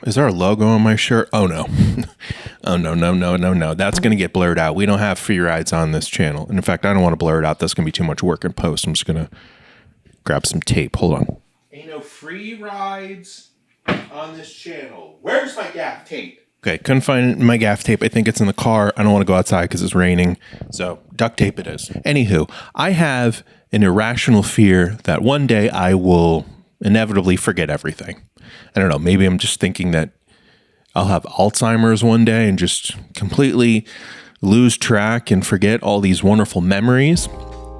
Is there a logo on my shirt? Oh, no. Oh, no. That's going to get blurred out. We don't have free rides on this channel. And in fact, I don't want to blur it out. That's going to be too much work in post. I'm just going to grab some tape. Hold on. Ain't no free rides on this channel. Where's my gaff tape? Okay, couldn't find my gaff tape. I think it's in the car. I don't want to go outside because it's raining. So duct tape it is. Anywho, I have an irrational fear that one day I will inevitably forget everything. I don't know. Maybe I'm just thinking that I'll have Alzheimer's one day and just completely lose track and forget all these wonderful memories.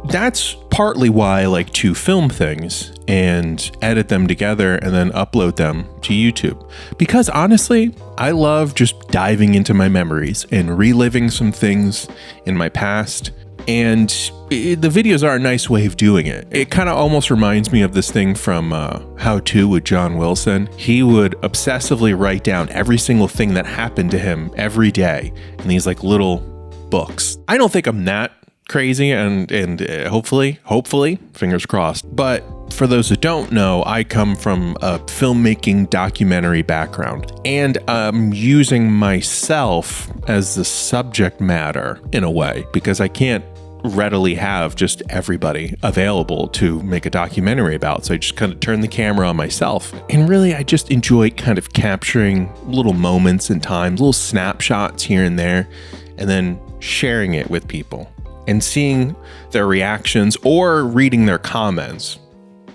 That's partly why I like to film things and edit them together and then upload them to YouTube. Because honestly, I love just diving into my memories and reliving some things in my past. And the videos are a nice way of doing it. It kind of almost reminds me of this thing from How To with John Wilson. He would obsessively write down every single thing that happened to him every day in these like little books. I don't think I'm that crazy and hopefully, fingers crossed. But for those who don't know, I come from a filmmaking documentary background, and I'm using myself as the subject matter in a way because I can't readily have just everybody available to make a documentary about. So I just kind of turn the camera on myself. And really, I just enjoy kind of capturing little moments in time, little snapshots here and there, and then sharing it with people and seeing their reactions or reading their comments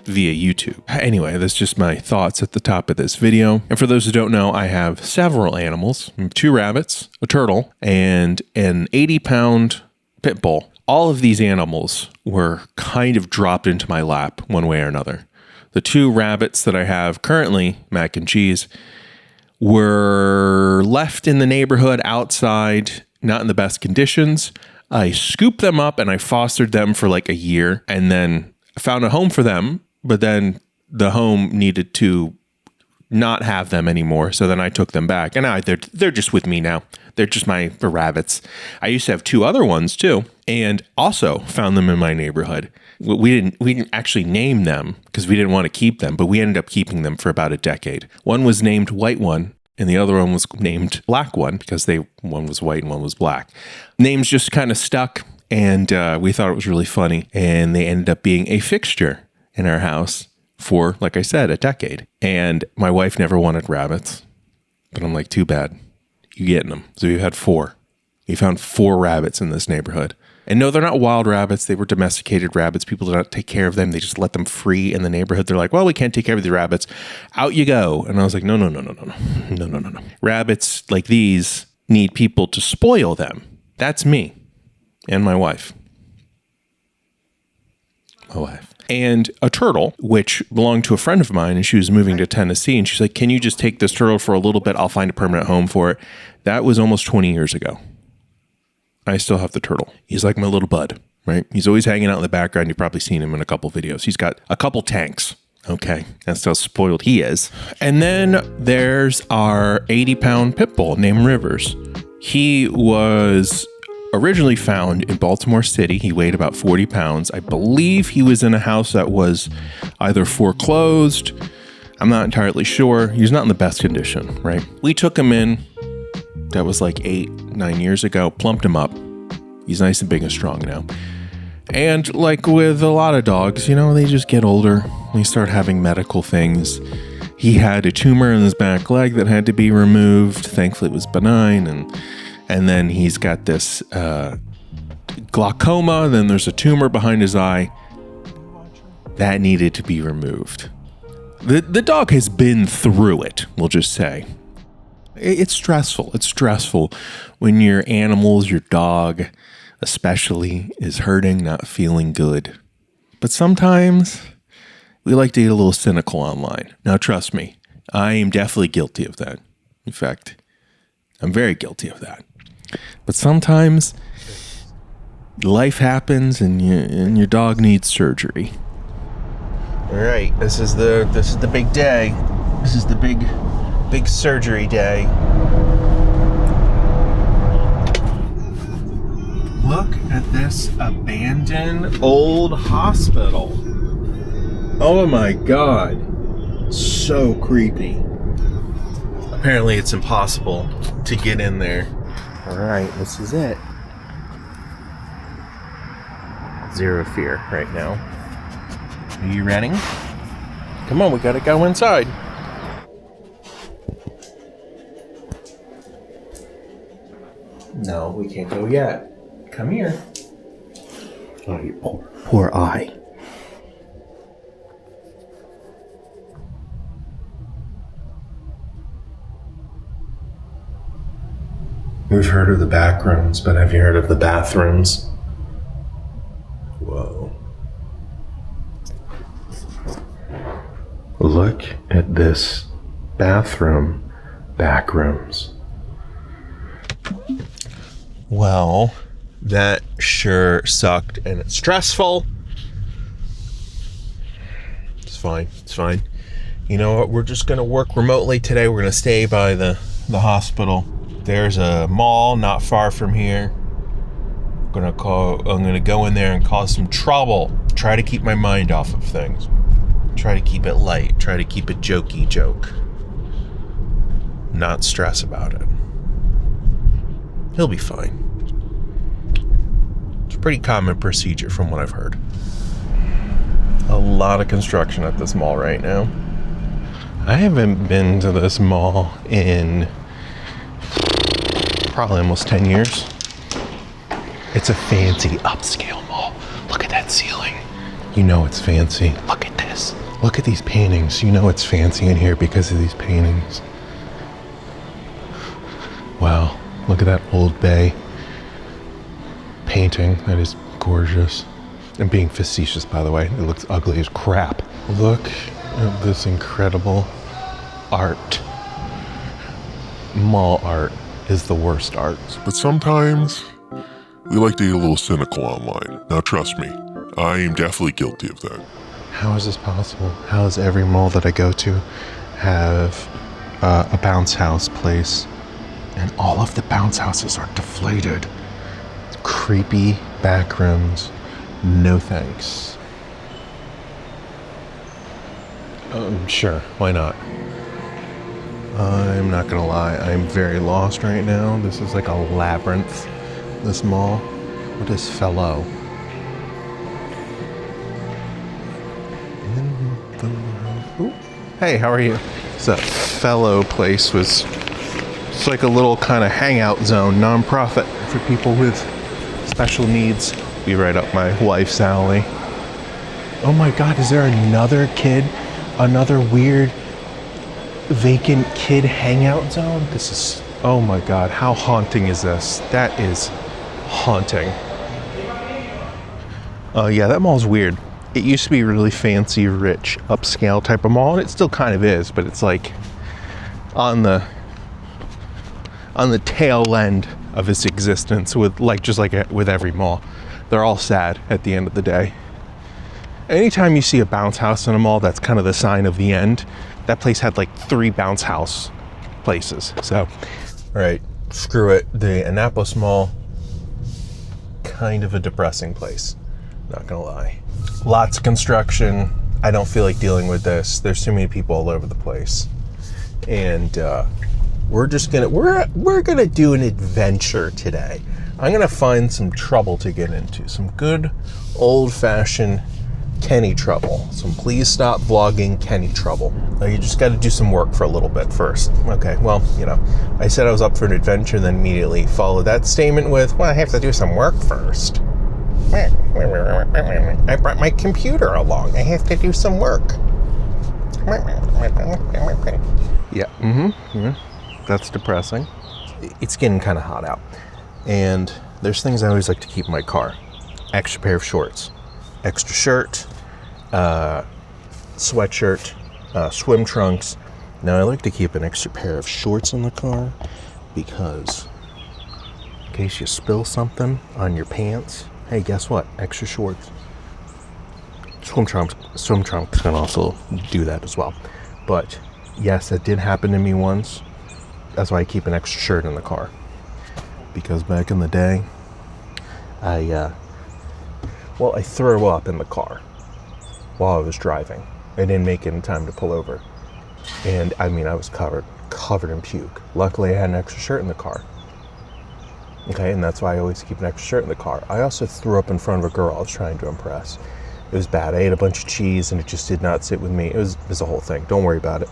via YouTube. Anyway, that's just my thoughts at the top of this video. And for those who don't know, I have several animals, 2 rabbits, a turtle, and an 80-pound pit bull. All of these animals were kind of dropped into my lap one way or another. The 2 rabbits that I have currently, Mac and Cheese, were left in the neighborhood outside, not in the best conditions. I scooped them up and I fostered them for like a year and then found a home for them, but then the home needed to not have them anymore. So then I took them back and now they're just with me now. They're just my rabbits. I used to have 2 other ones too, and also found them in my neighborhood. We didn't actually name them because we didn't want to keep them, but we ended up keeping them for about a decade. One was named White One, and the other one was named Black One because one was white and one was black. Names just kind of stuck, and we thought it was really funny. And they ended up being a fixture in our house for, like I said, a decade. And my wife never wanted rabbits, but I'm like, too bad. You're getting them. So we had 4. We found 4 rabbits in this neighborhood. And no, they're not wild rabbits. They were domesticated rabbits. People did not take care of them. They just let them free in the neighborhood. They're like, well, we can't take care of the rabbits. Out you go. And I was like, no. Rabbits like these need people to spoil them. That's me and my wife. And a turtle, which belonged to a friend of mine, and she was moving to Tennessee. And she's like, can you just take this turtle for a little bit? I'll find a permanent home for it. That was almost 20 years ago. I still have the turtle. He's like my little bud, right? He's always hanging out in the background. You've probably seen him in a couple videos. He's got a couple tanks. Okay, that's how spoiled he is. And then there's our 80-pound pit bull named Rivers. He was originally found in Baltimore City. He weighed about 40 pounds. I believe he was in a house that was either foreclosed. I'm not entirely sure. He was not in the best condition, right? We took him in. That was like 8-9 years ago. Plumped him up. He's nice and big and strong now. And like with a lot of dogs, they just get older. They start having medical things. He had a tumor in his back leg that had to be removed. Thankfully, it was benign. And then he's got this glaucoma. Then there's a tumor behind his eye that needed to be removed. The dog has been through it, we'll just say. It's stressful. It's stressful when your animals, your dog especially, is hurting, not feeling good. But sometimes we like to get a little cynical online. Now, trust me, I am definitely guilty of that. In fact, I'm very guilty of that. But sometimes life happens and your dog needs surgery. All right, this is the big day. This is the big surgery day. Look at this abandoned old hospital. Oh my God. So creepy. Apparently it's impossible to get in there. Alright, this is it. Zero fear right now. Are you ready? Come on, we gotta go inside. No, we can't go yet. Come here. Oh, you poor eye. We've heard of the back rooms, but have you heard of the bathrooms? Whoa. Look at this bathroom, back rooms. Well, that sure sucked, and it's stressful. It's fine. It's fine. You know what? We're just going to work remotely today. We're going to stay by the hospital. There's a mall not far from here. I'm going to go in there and cause some trouble. Try to keep my mind off of things. Try to keep it light. Try to keep it jokey joke. Not stress about it. He'll be fine. It's a pretty common procedure from what I've heard. A lot of construction at this mall right now. I haven't been to this mall in probably almost 10 years. It's a fancy upscale mall. Look at that ceiling. You know it's fancy. Look at this. Look at these paintings. You know it's fancy in here because of these paintings. Wow. Look at that Old Bay painting. That is gorgeous. I'm being facetious, by the way. It looks ugly as crap. Look at this incredible art. Mall art is the worst art. But sometimes we like to get a little cynical online. Now trust me, I am definitely guilty of that. How is this possible? How does every mall that I go to have a bounce house place? And all of the bounce houses are deflated. Creepy back rooms. No thanks. Sure, why not? I'm not gonna lie, I'm very lost right now. This is like a labyrinth, this mall. What is Fellow? Ooh. Hey, how are you? So Fellow place was, it's like a little kind of hangout zone, nonprofit for people with special needs. Be right up my wife's alley. Oh my God, is there another kid? Another weird vacant kid hangout zone? This is, oh my God, how haunting is this? That is haunting. Yeah, that mall's weird. It used to be really fancy, rich, upscale type of mall, and it still kind of is, but it's like on the tail end of its existence with with every mall. They're all sad at the end of the day. Anytime you see a bounce house in a mall, that's kind of the sign of the end. That place had like 3 bounce house places. So, all right, screw it. The Annapolis Mall, kind of a depressing place. Not gonna lie. Lots of construction. I don't feel like dealing with this. There's too many people all over the place. And we're gonna do an adventure today. I'm gonna find some trouble to get into. Some good old-fashioned Kenny trouble. Some please stop vlogging Kenny trouble. You just got to do some work for a little bit first. Okay, well, you know, I said I was up for an adventure, then immediately followed that statement with, well, I have to do some work first. I brought my computer along. I have to do some work. Yeah, that's depressing. It's getting kind of hot out. And there's things I always like to keep in my car. Extra pair of shorts. Extra shirt, sweatshirt, swim trunks. Now I like to keep an extra pair of shorts in the car because in case you spill something on your pants, hey, guess what? Extra shorts. Swim trunks can also do that as well. But yes, that did happen to me once. That's why I keep an extra shirt in the car. Because back in the day, I threw up in the car while I was driving. I didn't make it in time to pull over. And I mean, I was covered covered in puke. Luckily, I had an extra shirt in the car. Okay, and that's why I always keep an extra shirt in the car. I also threw up in front of a girl I was trying to impress. It was bad. I ate a bunch of cheese and it just did not sit with me. It was a whole thing. Don't worry about it.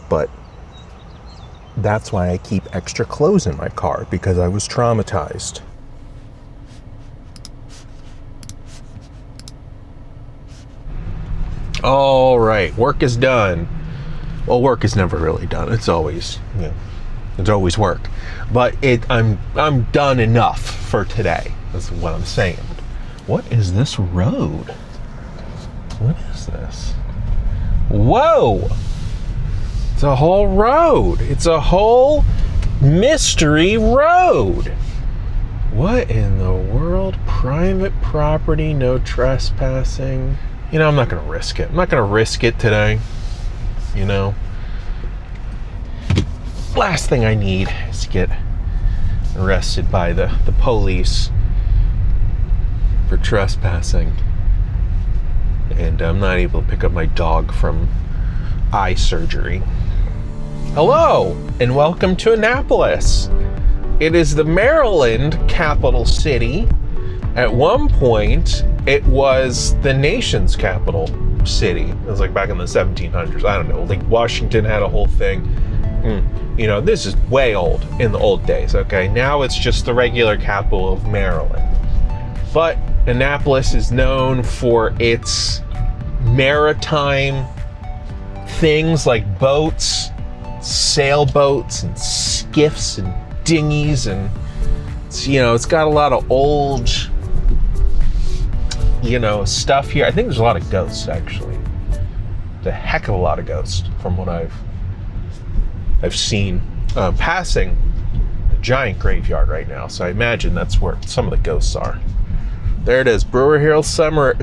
But that's why I keep extra clothes in my car, because I was traumatized. All right, work is done. Well, work is never really done. It's always, it's always work. But I'm done enough for today. That's what I'm saying. What is this road? What is this? Whoa! It's a whole road. It's a whole mystery road. What in the world? Private property, no trespassing. You know, I'm not going to risk it. I'm not going to risk it today. You know? Last thing I need is to get arrested by the police for trespassing. And I'm not able to pick up my dog from eye surgery. Hello, and welcome to Annapolis. It is the Maryland capital city. At one point, it was the nation's capital city. It was like back in the 1700s. I don't know. Like Washington had a whole thing. You know, this is way old in the old days, okay? Now it's just the regular capital of Maryland. But Annapolis is known for its maritime things like boats, sailboats, and skiffs, and dinghies, and it's got a lot of old, stuff here. I think there's a lot of ghosts, actually. There's a heck of a lot of ghosts from what I've seen. Passing a giant graveyard right now, so I imagine that's where some of the ghosts are. There it is, Brewer Hill Cemetery.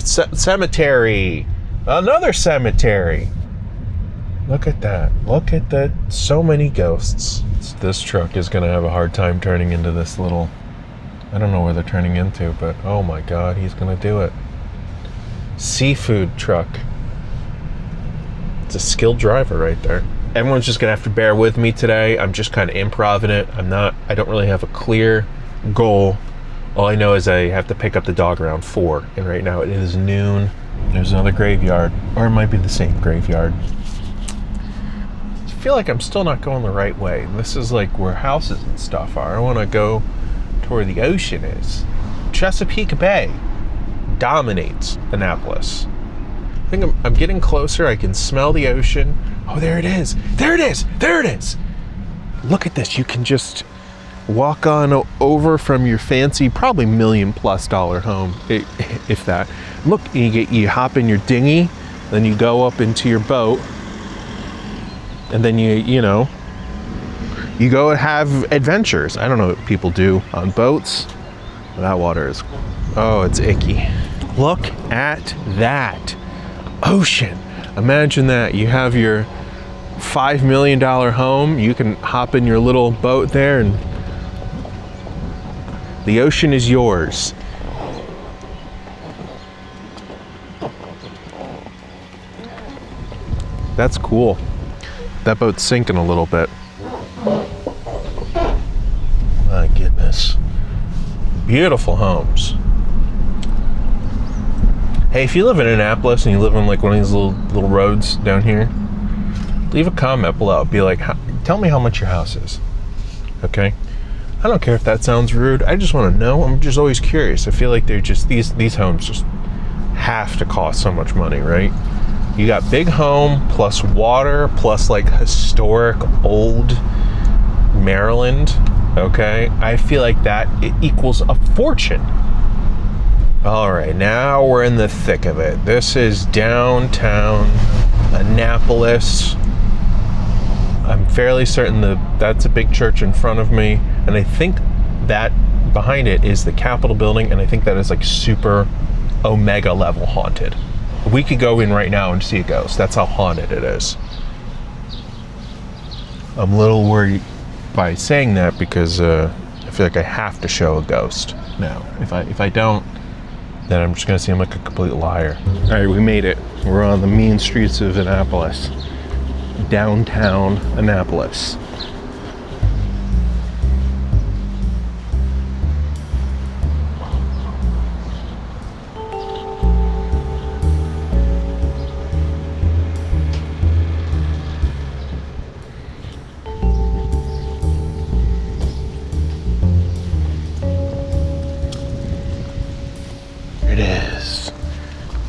Another cemetery. Look at that. Look at that. So many ghosts. This truck is going to have a hard time turning into this little... I don't know where they're turning into, but oh my God, he's going to do it. Seafood truck. It's a skilled driver right there. Everyone's just going to have to bear with me today. I'm just kind of improvising it. I don't really have a clear goal. All I know is I have to pick up the dog around 4, and right now it is noon. There's another graveyard, or it might be the same graveyard. I feel like I'm still not going the right way. This is like where houses and stuff are. I want to go to where the ocean is. Chesapeake Bay dominates Annapolis. I think I'm getting closer. I can smell the ocean. Oh, there it is. There it is. There it is. Look at this. You can just walk on over from your fancy, probably $1 million+ home, if that. Look, you hop in your dinghy, then you go up into your boat, and then you go have adventures. I don't know what people do on boats. That water is, it's icky. Look at that ocean. Imagine that. You have your $5 million home. You can hop in your little boat there, and the ocean is yours. That's cool. That boat's sinking a little bit. My goodness. Beautiful homes. Hey, if you live in Annapolis and you live on like one of these little roads down here, leave a comment below. Be like, tell me how much your house is. Okay? I don't care if that sounds rude. I just want to know. I'm just always curious. I feel like they're just these homes just have to cost so much money, right? You got big home plus water plus like historic old Maryland. Okay, I feel like that it equals a fortune. All right, now we're in the thick of it. This is downtown Annapolis. I'm fairly certain that's a big church in front of me, and I think that behind it is the Capitol building, and I think that is like super omega level haunted. We could go in right now and see a ghost. That's how haunted it is. I'm a little worried by saying that because I feel like I have to show a ghost now. If I don't, then I'm just gonna seem like a complete liar. All right, we made it. We're on the mean streets of Annapolis. downtown Annapolis. It is.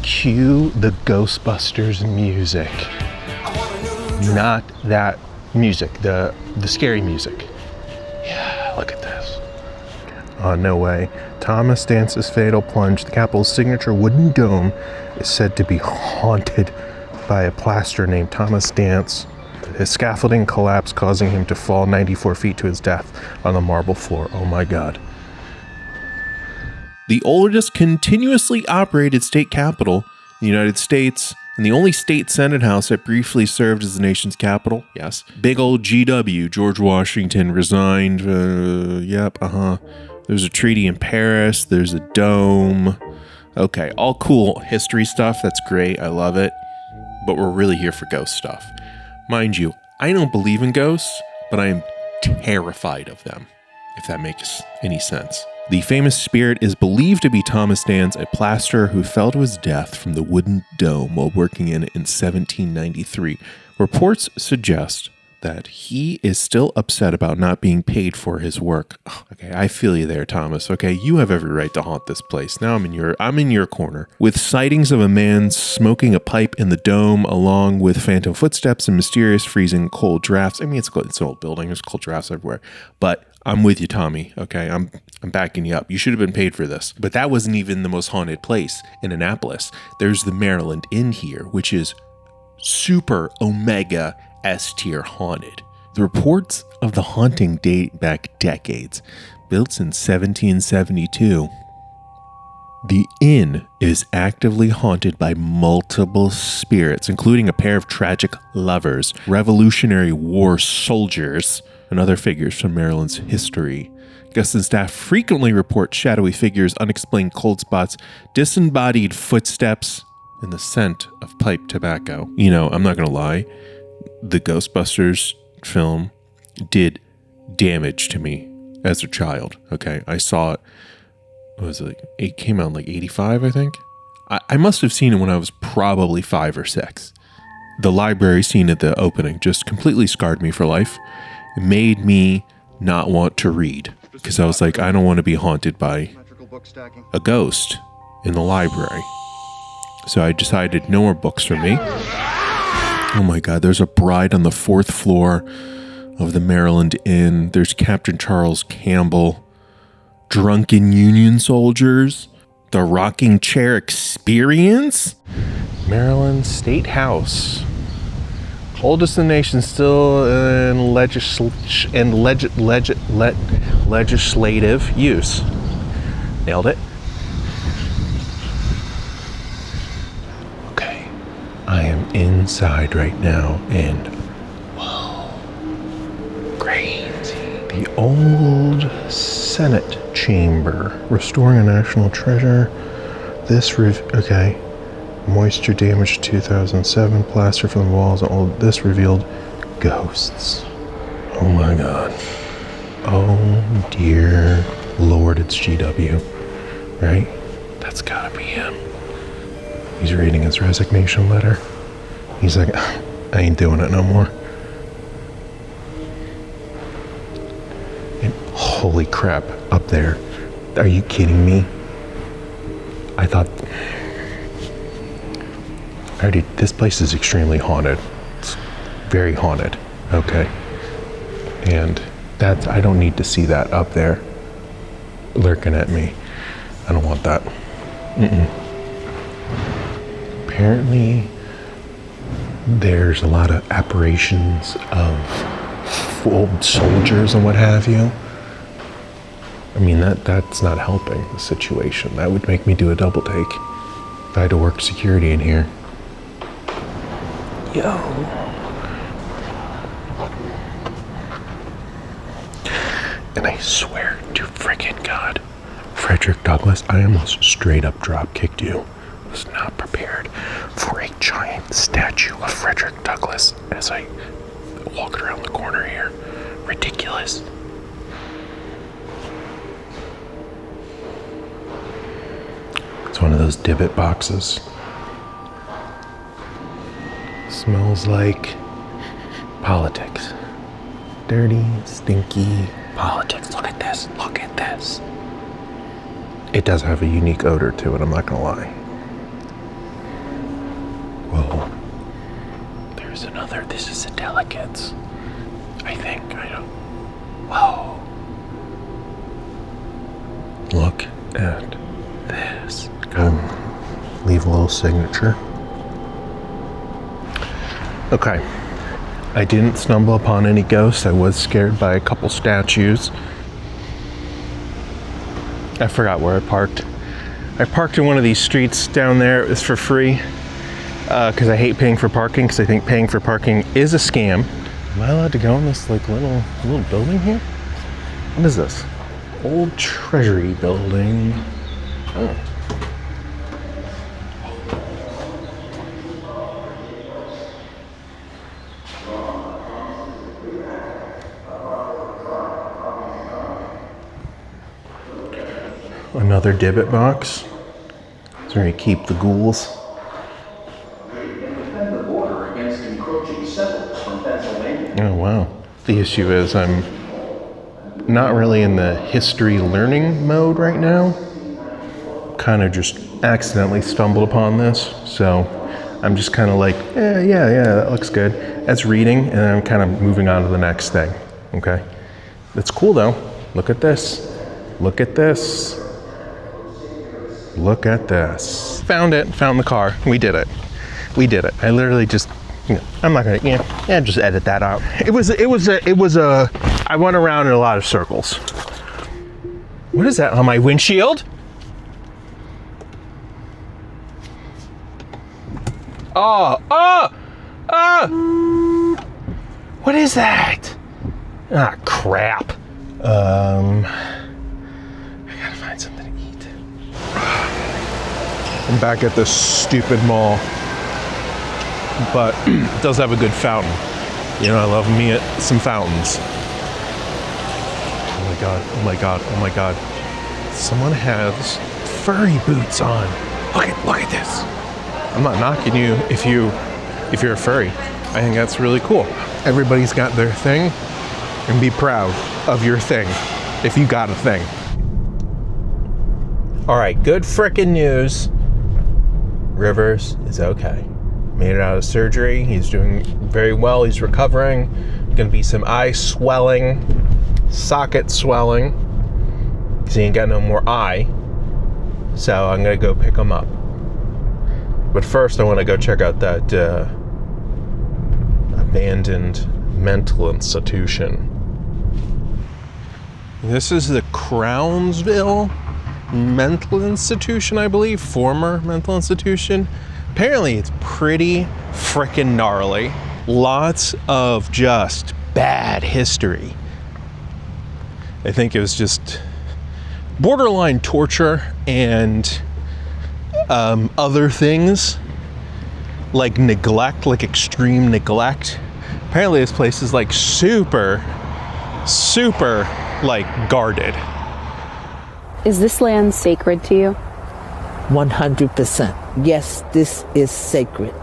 Cue the Ghostbusters music. Not that music, the scary music. Yeah, look at this. Oh, no way. Thomas Dance's fatal plunge, the Capitol's signature wooden dome, is said to be haunted by a plasterer named Thomas Dance. His scaffolding collapsed, causing him to fall 94 feet to his death on the marble floor. Oh my God. The oldest continuously operated state capitol in the United States, and the only state senate house that briefly served as the nation's capital. Yes. Big old GW, George Washington resigned. There's a treaty in Paris. There's a dome. Okay, all cool history stuff. That's great. I love it. But we're really here for ghost stuff. Mind you, I don't believe in ghosts, but I am terrified of them, if that makes any sense. The famous spirit is believed to be Thomas Dance, a plasterer who fell to his death from the wooden dome while working in 1793. Reports suggest that he is still upset about not being paid for his work. Okay, I feel you there, Thomas. Okay, you have every right to haunt this place. Now I'm in your corner. With sightings of a man smoking a pipe in the dome, along with phantom footsteps and mysterious freezing cold drafts. I mean, it's an old building. There's cold drafts everywhere. But I'm with you, Tommy. Okay, I'm backing you up. You should have been paid for this. But that wasn't even the most haunted place in Annapolis. There's the Maryland Inn here, which is super omega S-tier haunted. The reports of the haunting date back decades. Built in 1772, the inn is actively haunted by multiple spirits, including a pair of tragic lovers, Revolutionary War soldiers, and other figures from Maryland's history. Guests and staff frequently report shadowy figures, unexplained cold spots, disembodied footsteps, and the scent of pipe tobacco. You know, I'm not going to lie. The Ghostbusters film did damage to me as a child. Okay, I saw it. What was it? It came out in like 85, I think. I must have seen it when I was probably 5 or 6. The library scene at the opening just completely scarred me for life. It made me not want to read because I was like, I don't want to be haunted by a ghost in the library. So I decided no more books for me. Oh my God, there's a bride on the 4th floor of the Maryland Inn. There's Captain Charles Campbell, drunken Union soldiers, the rocking chair experience, Maryland State House, oldest in the nation, still in legislative use. Nailed it. I am inside right now, and whoa, crazy. The old Senate chamber, restoring a national treasure. Okay. Moisture damage 2007, plaster from the walls. This revealed ghosts. Oh my God. Oh dear Lord, it's GW, right? That's gotta be him. He's reading his resignation letter. He's like, I ain't doing it no more. And holy crap, up there. Are you kidding me? I thought, this place is extremely haunted. It's very haunted, okay? And I don't need to see that up there lurking at me. I don't want that. Apparently, there's a lot of apparitions of old soldiers and what have you. I mean, that's not helping the situation. That would make me do a double take if I had to work security in here. Yo. And I swear to freaking God, Frederick Douglass, I almost straight up drop kicked you was not prepared for a giant statue of Frederick Douglass as I walk around the corner here. Ridiculous. It's one of those Dibbit boxes. Smells like politics. Dirty, stinky politics. Look at this. Look at this. It does have a unique odor to it, I'm not gonna lie. Whoa. There's another. This is a Delicates. I think. I don't. Whoa. Look at this. Leave a little signature. Okay. I didn't stumble upon any ghosts. I was scared by a couple statues. I forgot where I parked. I parked in one of these streets down there. It was for free because I hate paying for parking because I think paying for parking is a scam. Am I allowed to go in this like little building here? What is this? Old Treasury building. Oh. Another Dibbit box. It's where you keep the ghouls. Defend the border against encroaching settlers from Pennsylvania. Oh wow. The issue is I'm not really in the history learning mode right now. Kind of just accidentally stumbled upon this, so I'm just kind of like, yeah, that looks good. That's reading, and then I'm kind of moving on to the next thing. Okay, that's cool though. Look at this. Look at this. Look at this. Found it. Found the car. We did it. I literally just, I'm not gonna, just edit that out. It was a. I went around in a lot of circles. What is that on my windshield? What is that? Ah, crap. I gotta find something to eat. I'm back at this stupid mall, but it does have a good fountain. You know, I love me some fountains. Oh my god. Someone has furry boots on. Look at this. I'm not knocking you if you're a furry. I think that's really cool. Everybody's got their thing, and be proud of your thing if you got a thing. All right, good frickin' news. Rivers is okay. Made it out of surgery. He's doing very well. He's recovering. Gonna be some eye swelling, socket swelling, because he ain't got no more eye. So I'm gonna go pick him up. But first, I want to go check out that abandoned mental institution. This is the Crownsville Mental Institution, I believe. Former mental institution. Apparently, it's pretty frickin' gnarly. Lots of just bad history. I think it was just borderline torture and other things like neglect, like extreme neglect. Apparently this place is like super like guarded. Is this land sacred to you? 100%. Yes, this is sacred.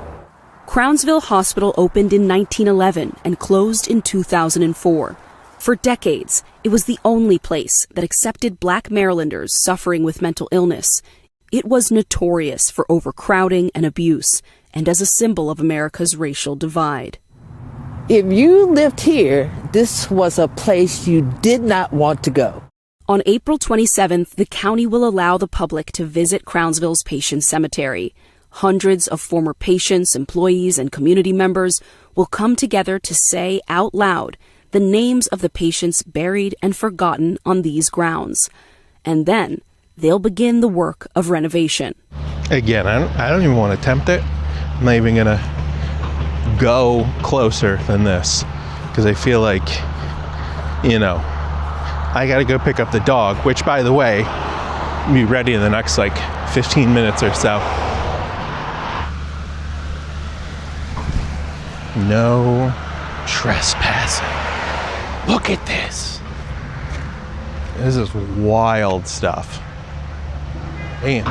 Crownsville Hospital opened in 1911 and closed in 2004. For decades, it was the only place that accepted Black Marylanders suffering with mental illness. It was notorious for overcrowding and abuse, and as a symbol of America's racial divide. If you lived here, this was a place you did not want to go. On April 27th, the county will allow the public to visit Crownsville's patient cemetery. Hundreds of former patients, employees, and community members will come together to say out loud the names of the patients buried and forgotten on these grounds. And then they'll begin the work of renovation. Again, I don't even want to attempt it. I'm not even going to go closer than this because I feel like, I got to go pick up the dog, which, by the way, will be ready in the next 15 minutes or so. No trespassing. Look at this. This is wild stuff. Man,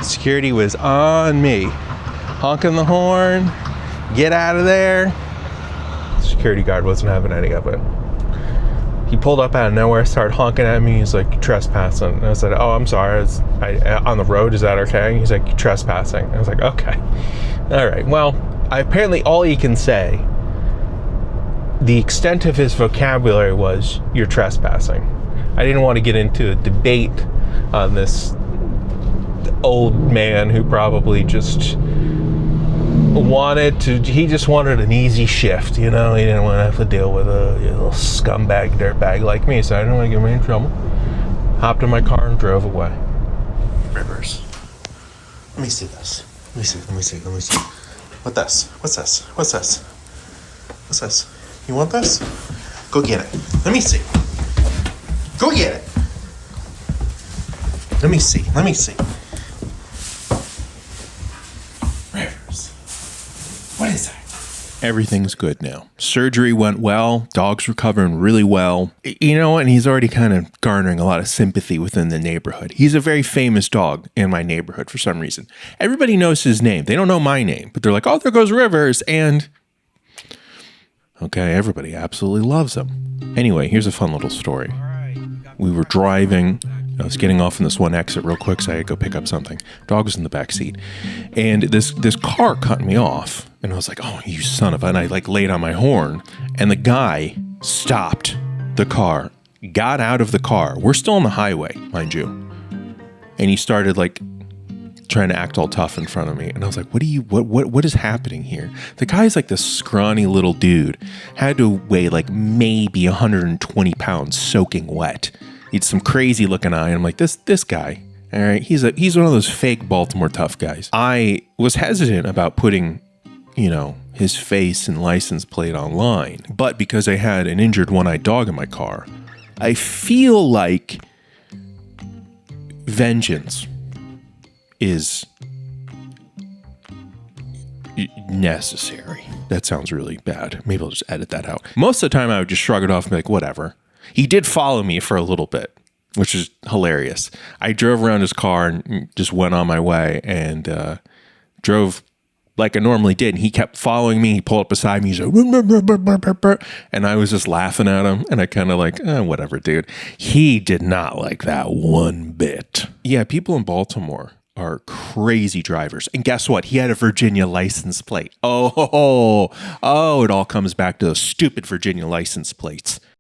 security was on me. Honking the horn, get out of there. Security guard wasn't having any of it. He pulled up out of nowhere, started honking at me. He's like, trespassing. And I said, oh, I'm sorry. On the road, is that okay? He's like, trespassing. I was like, okay. All right. Well, apparently all he can say, the extent of his vocabulary was, you're trespassing. I didn't want to get into a debate on this old man who probably just he just wanted an easy shift, you know. He didn't want to have to deal with a little scumbag dirtbag like me, so I didn't want to get me in trouble. Hopped in my car and drove away. Rivers. Let me see this. Let me see. What's this? You want this? Go get it. Let me see. Go get it. Let me see. Rivers. What is that? Everything's good now. Surgery went well. Dog's recovering really well. You know what? And he's already kind of garnering a lot of sympathy within the neighborhood. He's a very famous dog in my neighborhood for some reason. Everybody knows his name. They don't know my name, but they're like, oh, there goes Rivers. And okay, everybody absolutely loves him. Anyway, here's a fun little story. We were driving. I was getting off in this one exit real quick, so I had to go pick up something. Dog was in the back seat, and this car cut me off, and I was like, "Oh, you son of a!" And I like laid on my horn, and the guy stopped the car, got out of the car. We're still on the highway, mind you, and he started like trying to act all tough in front of me, and I was like, what is happening here? The guy's like this scrawny little dude, had to weigh like maybe 120 pounds soaking wet. He's some crazy looking eye. I'm like, this guy, all right, he's one of those fake Baltimore tough guys. I was hesitant about putting, you know, his face and license plate online, but because I had an injured one-eyed dog in my car, I feel like vengeance is necessary. That sounds really bad. Maybe I'll just edit that out. Most of the time I would just shrug it off and be like, whatever. He did follow me for a little bit, which is hilarious. I drove around his car and just went on my way and drove like I normally did. And he kept following me. He pulled up beside me. He's like, and I was just laughing at him. And I kind of like, whatever, dude. He did not like that one bit. Yeah, people in Baltimore are crazy drivers. And guess what? He had a Virginia license plate. Oh, it all comes back to those stupid Virginia license plates.